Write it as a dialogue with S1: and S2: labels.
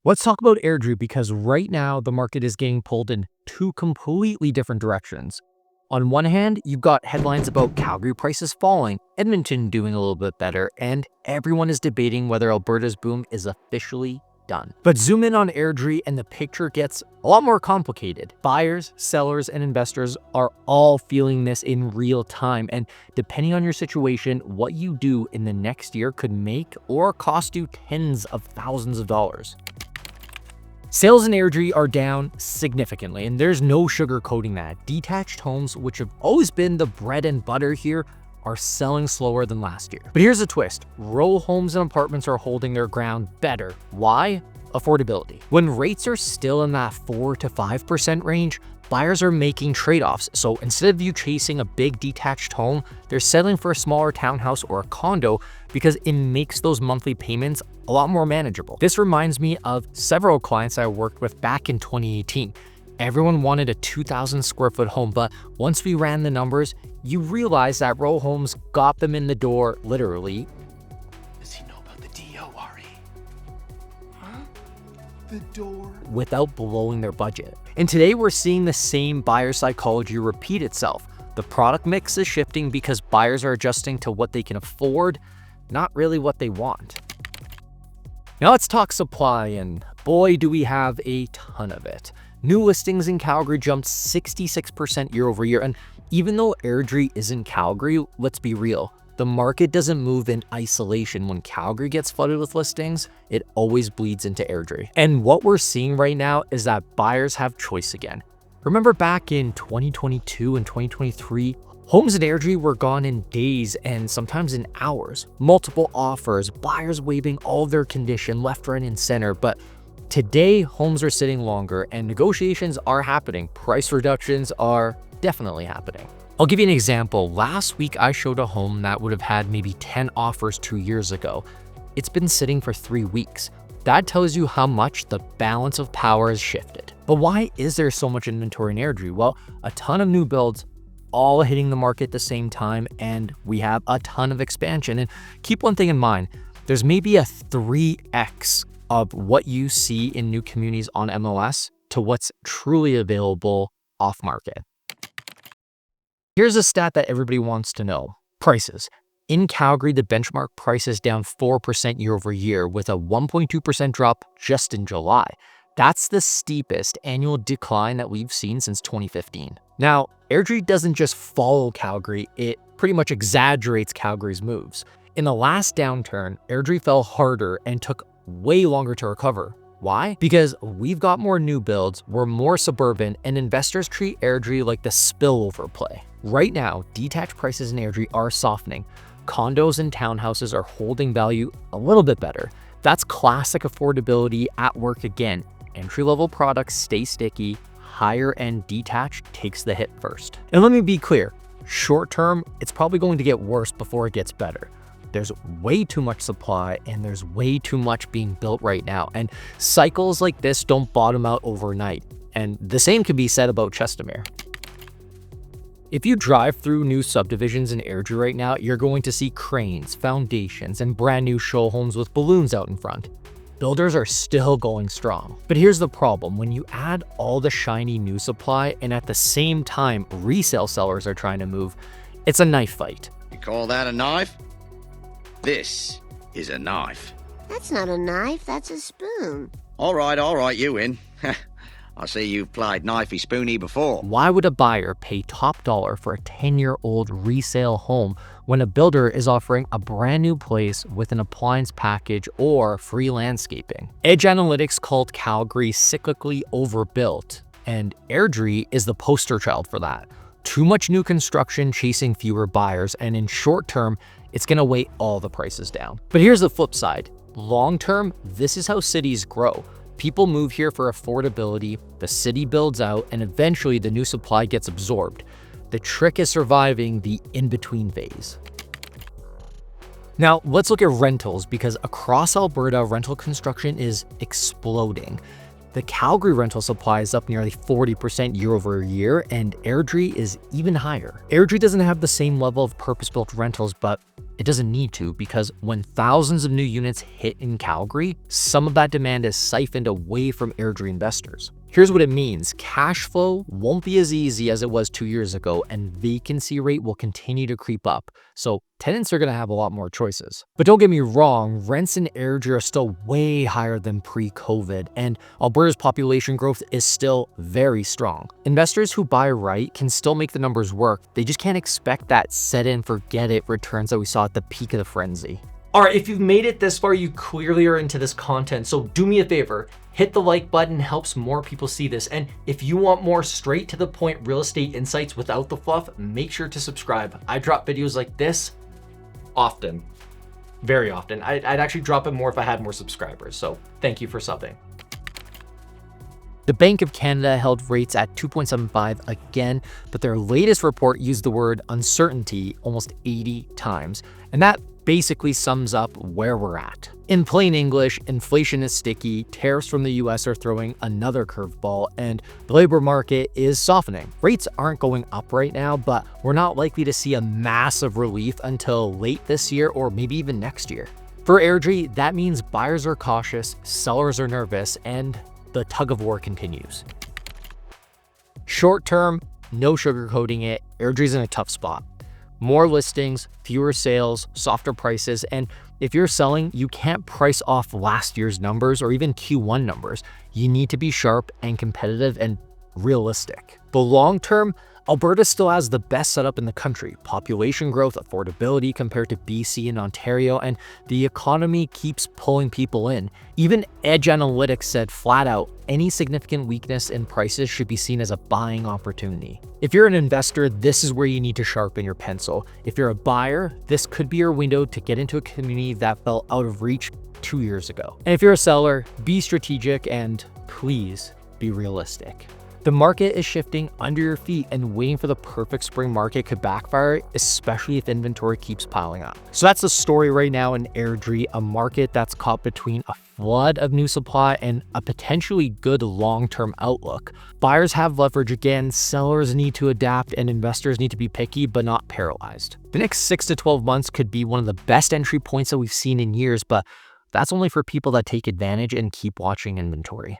S1: Let's talk about Airdrie because right now the market is getting pulled in two completely different directions. On one hand, you've got headlines about Calgary prices falling, Edmonton doing a little bit better, and everyone is debating whether Alberta's boom is officially done. But zoom in on Airdrie and the picture gets a lot more complicated. Buyers, sellers, and investors are all feeling this in real time, and depending on your situation, what you do in the next year could make or cost you tens of thousands of dollars. Sales in Airdrie are down significantly, and there's no sugarcoating that. Detached homes, which have always been the bread and butter here, are selling slower than last year. But here's a twist. Row homes and apartments are holding their ground better. Why? Affordability. When rates are still in that 4 to 5% range, buyers are making trade-offs. So instead of you chasing a big detached home, they're settling for a smaller townhouse or a condo because it makes those monthly payments a lot more manageable. This reminds me of several clients I worked with back in 2018. Everyone wanted a 2,000 square foot home, but once we ran the numbers, you realize that row homes got them in the door, literally.
S2: Does he know about the DO, Ari? Huh? The door?
S1: Without blowing their budget. And today we're seeing the same buyer psychology repeat itself. The product mix is shifting because buyers are adjusting to what they can afford, not really what they want. Now let's talk supply, and boy, do we have a ton of it. New listings in Calgary jumped 66% year over year, and even though Airdrie isn't Calgary, let's be real, the market doesn't move in isolation. When Calgary gets flooded with listings, it always bleeds into Airdrie. And what we're seeing right now is that buyers have choice again. Remember back in 2022 and 2023, homes in Airdrie were gone in days and sometimes in hours. Multiple offers, buyers waiving all of their condition left, right, and center. But today, homes are sitting longer and negotiations are happening. Price reductions are definitely happening. I'll give you an example. Last week, I showed a home that would have had maybe 10 offers 2 years ago. It's been sitting for 3 weeks. That tells you how much the balance of power has shifted. But why is there so much inventory in Airdrie? Well, a ton of new builds all hitting the market at the same time, and we have a ton of expansion. And keep one thing in mind, there's maybe a 3x of what you see in new communities on MLS to what's truly available off market. Here's a stat that everybody wants to know. Prices. In Calgary, the benchmark price is down 4% year over year with a 1.2% drop just in July. That's the steepest annual decline that we've seen since 2015. Now, Airdrie doesn't just follow Calgary, it pretty much exaggerates Calgary's moves. In the last downturn, Airdrie fell harder and took way longer to recover. Why? Because we've got more new builds, we're more suburban, and investors treat Airdrie like the spillover play. Right now, detached prices in Airdrie are softening. Condos and townhouses are holding value a little bit better. That's classic affordability at work again. Entry-level products stay sticky, higher-end detached takes the hit first. And let me be clear, short-term, it's probably going to get worse before it gets better. There's way too much supply and there's way too much being built right now. And cycles like this don't bottom out overnight. And the same can be said about Chestermere. If you drive through new subdivisions in Airdrie right now, you're going to see cranes, foundations, and brand new show homes with balloons out in front. Builders are still going strong. But here's the problem. When you add all the shiny new supply and at the same time resale sellers are trying to move, it's a knife fight.
S3: You call that a knife? This is a knife.
S4: That's not a knife, that's a spoon.
S3: All right, you win. I see you've played knifey spoony before.
S1: Why would a buyer pay top dollar for a 10-year-old resale home when a builder is offering a brand new place with an appliance package or free landscaping? Edge Analytics called Calgary cyclically overbuilt, and Airdrie is the poster child for that. Too much new construction chasing fewer buyers, and in short term, it's gonna weigh all the prices down. But here's the flip side. Long term, this is how cities grow. People move here for affordability, the city builds out, and eventually the new supply gets absorbed. The trick is surviving the in-between phase. Now, let's look at rentals because across Alberta, rental construction is exploding. The Calgary rental supply is up nearly 40% year over year, and Airdrie is even higher. Airdrie doesn't have the same level of purpose-built rentals, but it doesn't need to, because when thousands of new units hit in Calgary, some of that demand is siphoned away from Airdrie investors. Here's what it means. Cash flow won't be as easy as it was 2 years ago, and vacancy rate will continue to creep up. So tenants are going to have a lot more choices. But don't get me wrong, rents in Airdrie are still way higher than pre-COVID, and Alberta's population growth is still very strong. Investors who buy right can still make the numbers work. They just can't expect that set and forget it returns that we saw at the peak of the frenzy. All right, if you've made it this far, you clearly are into this content. So do me a favor, hit the like button, helps more people see this. And if you want more straight to the point real estate insights without the fluff, make sure to subscribe. I drop videos like this often, very often. I'd actually drop it more if I had more subscribers. So thank you for subbing. The Bank of Canada held rates at 2.75 again, but their latest report used the word uncertainty almost 80 times. And that basically sums up where we're at. In plain English, inflation is sticky, tariffs from the US are throwing another curveball, and the labor market is softening. Rates aren't going up right now, but we're not likely to see a massive relief until late this year or maybe even next year. For Airdrie, that means buyers are cautious, sellers are nervous, and the tug of war continues. Short term, no sugarcoating it, Airdrie's in a tough spot. More listings, fewer sales, softer prices, and if you're selling, you can't price off last year's numbers or even Q1 numbers. You need to be sharp and competitive and realistic. But long term, Alberta still has the best setup in the country. Population growth, affordability compared to BC and Ontario, and the economy keeps pulling people in. Even Edge Analytics said flat out, any significant weakness in prices should be seen as a buying opportunity. If you're an investor, this is where you need to sharpen your pencil. If you're a buyer, this could be your window to get into a community that fell out of reach 2 years ago. And if you're a seller, be strategic and please be realistic. The market is shifting under your feet, and waiting for the perfect spring market could backfire, especially if inventory keeps piling up. So that's the story right now in Airdrie, a market that's caught between a flood of new supply and a potentially good long-term outlook. Buyers have leverage again, sellers need to adapt, and investors need to be picky but not paralyzed. The next 6 to 12 months could be one of the best entry points that we've seen in years, but that's only for people that take advantage and keep watching inventory.